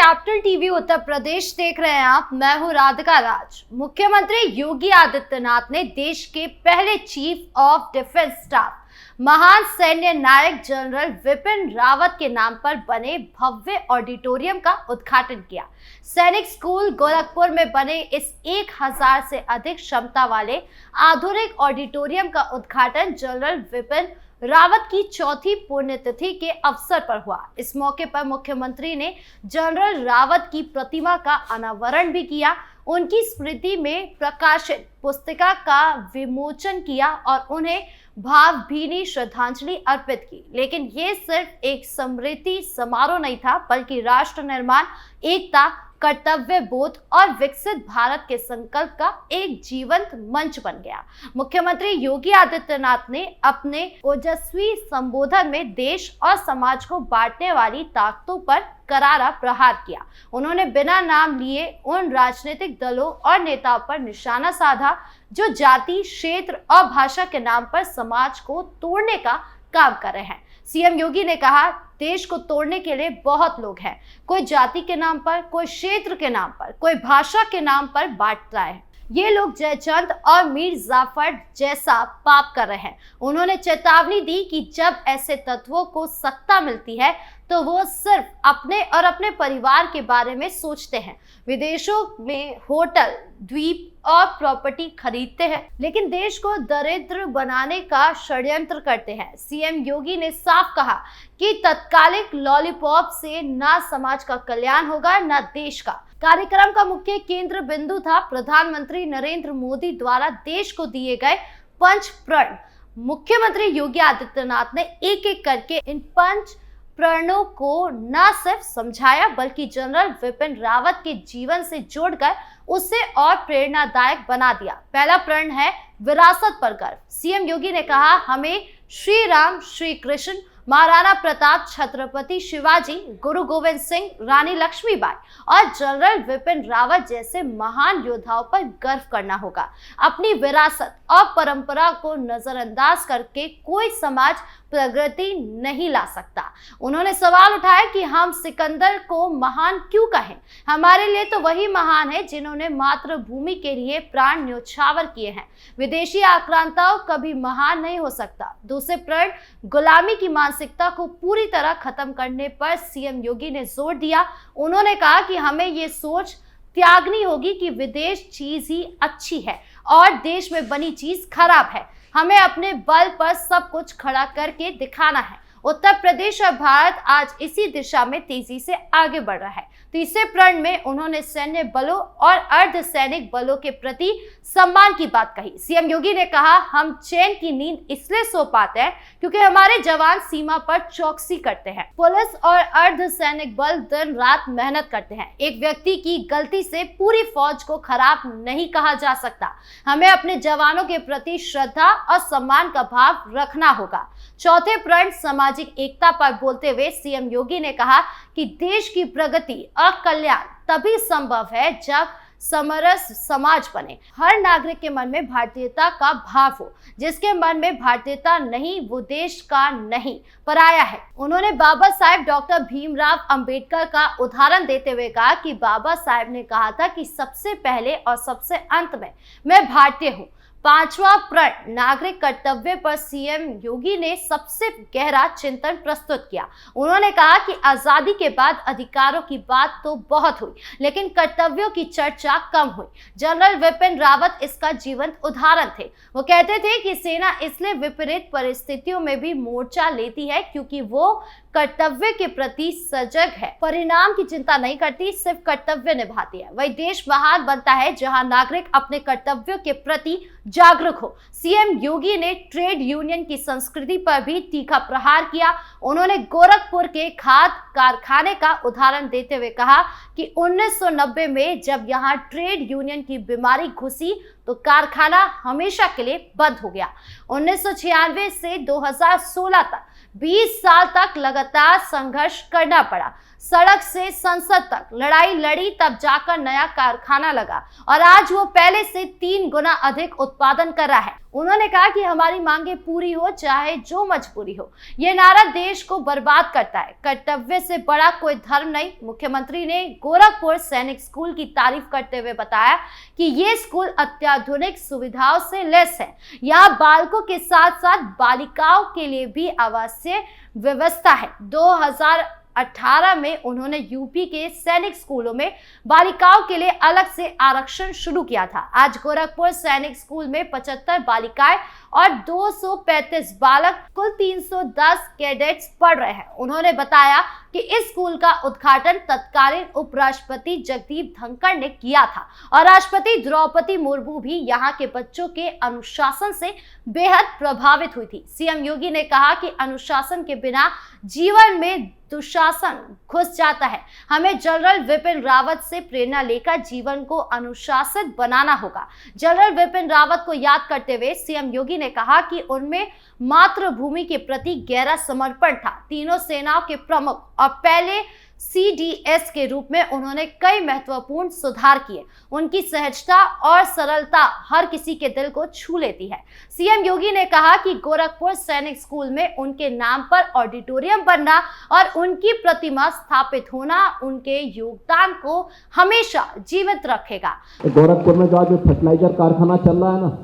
Capital TV Uttar Pradesh देख रहे हैं आप। मैं हूं राधिका राज। मुख्यमंत्री योगी आदित्यनाथ ने देश के पहले चीफ ऑफ डिफेंस स्टाफ महान सैन्य नायक जनरल विपिन रावत के नाम पर बने भव्य ऑडिटोरियम का उद्घाटन किया। सैनिक स्कूल गोरखपुर में बने इस 1000 से अधिक क्षमता वाले आधुनिक ऑडिटोरियम का उद्घाटन जनरल विपिन रावत की चौथी पुण्यतिथि के अवसर पर हुआ। इस मौके पर मुख्यमंत्री ने जनरल रावत की प्रतिमा का अनावरण भी किया, उनकी स्मृति में प्रकाशित पुस्तिका का विमोचन किया और उन्हें भावभीनी श्रद्धांजलि अर्पित की। लेकिन ये सिर्फ एक स्मृति समारोह नहीं था, बल्कि राष्ट्र निर्माण, एकता, कर्तव्य बोध और विकसित भारत के संकल्प का एक जीवंत मंच बन गया। मुख्यमंत्री योगी आदित्यनाथ ने अपने ओजस्वी संबोधन में देश और समाज को बांटने वाली ताकतों पर करारा प्रहार किया। उन्होंने बिना नाम लिए उन राजनीतिक दलों और नेताओं पर निशाना साधा जो जाति, क्षेत्र और भाषा के नाम पर समाज को तोड़ने का काम कर रहे हैं। सीएम योगी ने कहा, देश को तोड़ने के लिए बहुत लोग हैं। कोई जाति के नाम पर, कोई क्षेत्र के नाम पर, कोई भाषा के नाम पर बांटता है। ये लोग जयचंद और मीर जाफर जैसा पाप कर रहे हैं। उन्होंने चेतावनी दी कि जब ऐसे तत्वों को सत्ता मिलती है तो वो सिर्फ अपने और अपने परिवार के बारे में सोचते हैं। विदेशों में होटल, द्वीप और प्रॉपर्टी खरीदते हैं, लेकिन देश को दरिद्र बनाने का षड्यंत्र करते हैं। सीएम योगी ने साफ कहा कि तत्कालिक लॉलीपॉप से ना समाज का कल्याण होगा, ना देश का। कार्यक्रम का मुख्य केंद्र बिंदु था प्रधानमंत्री नरेंद्र मोदी द्वारा देश को दिए गए 5 प्रण। मुख्यमंत्री योगी आदित्यनाथ ने एक एक करके इन 5 प्रणों को न सिर्फ समझाया, बल्कि जनरल विपिन रावत के जीवन से जोड़कर उसे और प्रेरणादायक बना दिया। पहला प्रण है विरासत पर गर्व। सीएम योगी ने कहा, हमें श्री राम, श्री कृष्ण, महाराणा प्रताप, छत्रपति शिवाजी, गुरु गोविंद सिंह, रानी लक्ष्मीबाई और जनरल विपिन रावत जैसे महान योद्धाओं पर गर्व करना होगा। अपनी विरासत और परंपरा को नजरअंदाज करके कोई समाज प्रगति नहीं ला सकता। उन्होंने सवाल उठाया कि हम सिकंदर को महान क्यों कहें? हमारे लिए तो वही महान है जिन्होंने मातृभूमि के लिए प्राण न्योछावर किए हैं। विदेशी आक्रांताओं कभी महान नहीं हो सकता। दूसरे प्रण गुलामी की मानसिकता को पूरी तरह खत्म करने पर सीएम योगी ने जोर दिया। उन्होंने कहा कि हमें ये सोच त्यागनी होगी कि विदेश चीज ही अच्छी है और देश में बनी चीज खराब है। हमें अपने बल पर सब कुछ खड़ा करके दिखाना है। उत्तर प्रदेश और भारत आज इसी दिशा में तेजी से आगे बढ़ रहा है। तीसरे प्रण में उन्होंने सैन्य बलों और अर्धसैनिक बलों के प्रति सम्मान की बात कही। सीएम योगी ने कहा, हम चैन की नींद इसलिए सो पाते हैं क्योंकि हमारे जवान सीमा पर चौकसी करते हैं। पुलिस और अर्धसैनिक बल दिन रात मेहनत करते हैं। एक व्यक्ति की गलती से पूरी फौज को खराब नहीं कहा जा सकता। हमें अपने जवानों के प्रति श्रद्धा और सम्मान का भाव रखना होगा। चौथे प्रण सामाजिक एकता पर बोलते हुए सीएम योगी ने कहा कि देश की प्रगति और कल्याण तभी संभव है जब समरस समाज बने। हर नागरिक के मन में भारतीयता का भाव हो। जिसके मन में भारतीयता नहीं, वो देश का नहीं, पराया है। उन्होंने बाबा साहेब डॉक्टर भीमराव अंबेडकर का उदाहरण देते हुए कहा कि बाबा साहेब ने कहा था कि सबसे पहले और सबसे अंत में मैं भारतीय हूँ। पांचवा प्रण नागरिक कर्तव्य पर सीएम योगी ने सबसे गहरा चिंतन प्रस्तुत किया। उन्होंने कहा कि आजादी के बाद अधिकारों की बात तो बहुत हुई, लेकिन कर्तव्यों की चर्चा कम हुई। जनरल विपिन रावत इसका जीवंत उदाहरण थे। वो कहते थे कि सेना इसलिए विपरीत परिस्थितियों में भी मोर्चा लेती है क्योंकि वो कर्तव्य के प्रति सजग है, परिणाम की चिंता नहीं करती, सिर्फ कर्तव्य निभाती है। वही देश महान बनता है जहां नागरिक अपने कर्तव्यों के प्रति जागरूक हो। सीएम योगी ने ट्रेड यूनियन की संस्कृति पर भी तीखा प्रहार किया। उन्होंने गोरखपुर के खाद कारखाने का उदाहरण देते हुए कहा कि 1990 में जब यहां ट्रेड यूनियन की बीमारी घुसी तो कारखाना हमेशा के लिए बंद हो गया। 1996 से 2016 तक 20 साल तक लगातार संघर्ष करना पड़ा। सड़क से संसद तक लड़ाई लड़ी, तब जाकर नया कारखाना लगा और आज वो पहले से 3 गुना अधिक उत्पादन उत्पादन कर रहा है। उन्होंने कहा कि हमारी मांगे पूरी हो चाहे जो मजबूरी हो। ये नारा देश को बर्बाद करता है। कर्तव्य से बड़ा कोई धर्म नहीं। मुख्यमंत्री ने गोरखपुर सैनिक स्कूल की तारीफ करते हुए बताया कि ये स्कूल अत्याधुनिक सुविधाओं से लैस है। यहाँ बालकों के साथ साथ बालिकाओं के लिए भी आवासीय व्यवस्था है। 2018 में उन्होंने यूपी के सैनिक स्कूलों में बालिकाओं के लिए अलग से आरक्षण शुरू किया था। आज गोरखपुर सैनिक स्कूल में 75 बालिकाएं और 235 बालक, कुल 310 कैडेट्स पढ़ रहे हैं। उन्होंने बताया कि इस स्कूल का उद्घाटन तत्कालीन उपराष्ट्रपति जगदीप धनखड़ ने किया था और राष्ट्रपति द्रौपदी मुर्मू भी यहाँ के बच्चों के अनुशासन से बेहद प्रभावित हुई थी। सीएम योगी ने कहा कि अनुशासन के बिना जीवन में दुशासन घुस जाता है। हमें जनरल विपिन रावत से प्रेरणा लेकर जीवन को अनुशासित बनाना होगा। जनरल विपिन रावत को याद करते हुए सीएम योगी ने कहा कि उनमें मातृभूमि के प्रति गहरा समर्पण था। तीनों सेनाओं के प्रमुख और पहले CDS के रूप में उन्होंने कई महत्वपूर्ण सुधार किए। उनकी सहजता और सरलता हर किसी के दिल को छू लेती है। सीएम योगी ने कहा कि गोरखपुर सैनिक स्कूल में उनके नाम पर ऑडिटोरियम बनना और उनकी प्रतिमा स्थापित होना उनके योगदान को हमेशा जीवित रखेगा। गोरखपुर में जो फर्टिलाइजर कारखाना चल रहा है ना,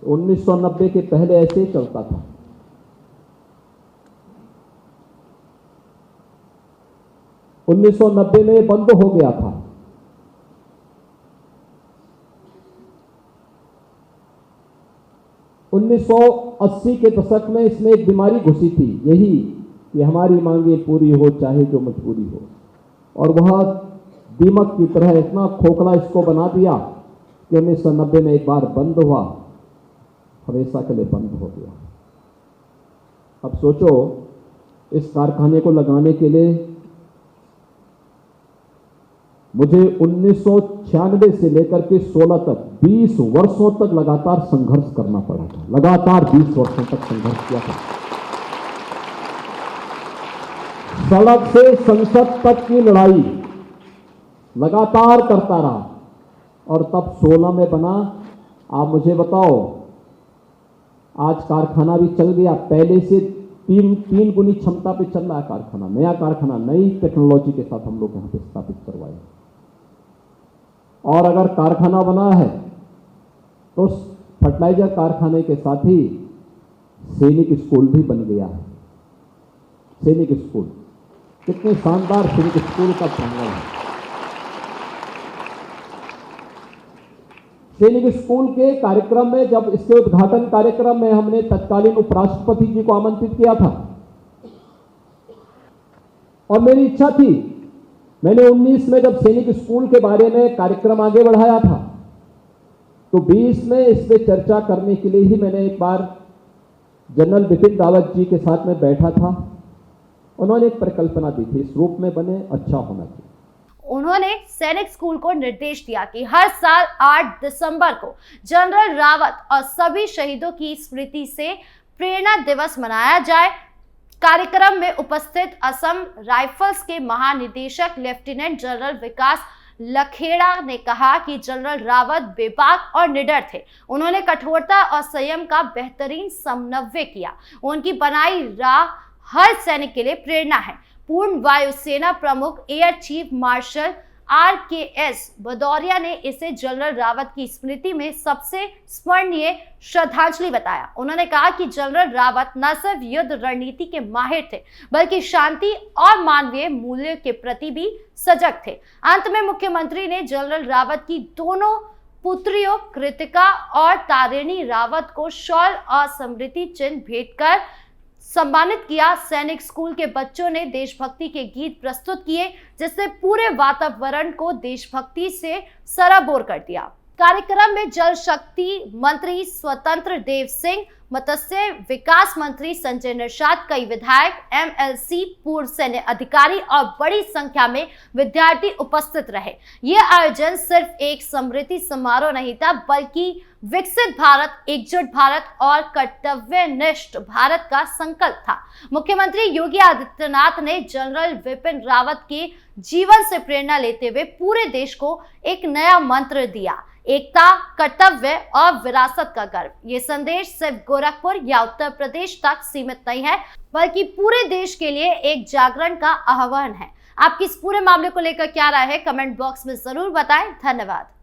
1990 के पहले ऐसे ही चलता था। 1990 में बंद हो गया था। उन्नीस 1980 के दशक में इसमें एक बीमारी घुसी थी, यही कि हमारी मांगे पूरी हो चाहे जो मजबूरी हो, और वह दीमक की तरह इतना खोखला इसको बना दिया कि 1990 में एक बार बंद हुआ, हमेशा के लिए बंद हो गया। अब सोचो, इस कारखाने को लगाने के लिए मुझे 1996 से लेकर के 16 तक 20 वर्षों तक लगातार संघर्ष करना पड़ा था। लगातार 20 वर्षों तक संघर्ष किया था। सड़क से संसद तक की लड़ाई लगातार करता रहा और तब 16 में बना। आप मुझे बताओ, आज कारखाना भी चल गया, पहले से तीन गुनी क्षमता पे चल रहा है कारखाना। नया कारखाना नई टेक्नोलॉजी के साथ हम लोग यहां पे स्थापित करवाए। और अगर कारखाना बना है तो फर्टिलाइजर कारखाने के साथ ही सैनिक स्कूल भी बन गया है। सैनिक स्कूल, कितने शानदार सैनिक स्कूल का प्रांगण है। सैनिक स्कूल के कार्यक्रम में, जब इसके उद्घाटन कार्यक्रम में हमने तत्कालीन उपराष्ट्रपति जी को आमंत्रित किया था और मेरी इच्छा थी, मैंने 19 में जब सैनिक स्कूल के बारे में कार्यक्रम आगे बढ़ाया था तो 20 में इस पे चर्चा करने के लिए ही मैंने एक बार जनरल बिपिन रावत जी के साथ में बैठा था। उन्होंने एक परिकल्पना दी थी, इस रूप में बने, अच्छा होना चाहिए। उन्होंने सैनिक स्कूल को निर्देश दिया कि हर साल 8 दिसंबर को जनरल रावत और सभी शहीदों की स्मृति से प्रेरणा दिवस मनाया जाए। कार्यक्रम में उपस्थित असम राइफल्स के महानिदेशक लेफ्टिनेंट जनरल विकास लखेड़ा ने कहा कि जनरल रावत बेबाक और निडर थे। उन्होंने कठोरता और संयम का बेहतरीन समन्वय किया। उनकी बनाई राह हर सैनिक के लिए प्रेरणा है। पूर्व वायुसेना प्रमुख air chief marshal RKS Bhadauria ने इसे जनरल रावत की स्मृति में सबसे स्मरणीय श्रद्धांजलि बताया। उन्होंने कहा कि जनरल रावत न सिर्फ युद्ध रणनीति के माहिर थे बल्कि शांति और मानवीय मूल्यों के प्रति भी सजग थे। अंत में मुख्यमंत्री ने जनरल रावत की दोनों पुत्रियों कृतिका और तारिणी रावत को शॉल और स्मृति चिन्ह भेंट कर सम्मानित किया। सैनिक स्कूल के बच्चों ने देशभक्ति के गीत प्रस्तुत किए जिससे पूरे वातावरण को देशभक्ति से सराबोर कर दिया। कार्यक्रम में जल शक्ति मंत्री स्वतंत्र देव सिंह, मत्स्य विकास मंत्री संजय निषाद, कई विधायक, MLC, पूर्व सैन्य अधिकारी और बड़ी संख्या में विद्यार्थी उपस्थित रहे। ये आयोजन सिर्फ एक स्मृति समारोह नहीं था बल्कि विकसित भारत, एकजुट भारत और कर्तव्यनिष्ठ भारत का संकल्प था। मुख्यमंत्री योगी आदित्यनाथ ने जनरल विपिन रावत के जीवन से प्रेरणा लेते हुए पूरे देश को एक नया मंत्र दिया, एकता, कर्तव्य और विरासत का गर्व। ये संदेश सिर्फ गोरखपुर या उत्तर प्रदेश तक सीमित नहीं है, बल्कि पूरे देश के लिए एक जागरण का आह्वान है। आपकी इस पूरे मामले को लेकर क्या राय है, कमेंट बॉक्स में जरूर बताएं। धन्यवाद।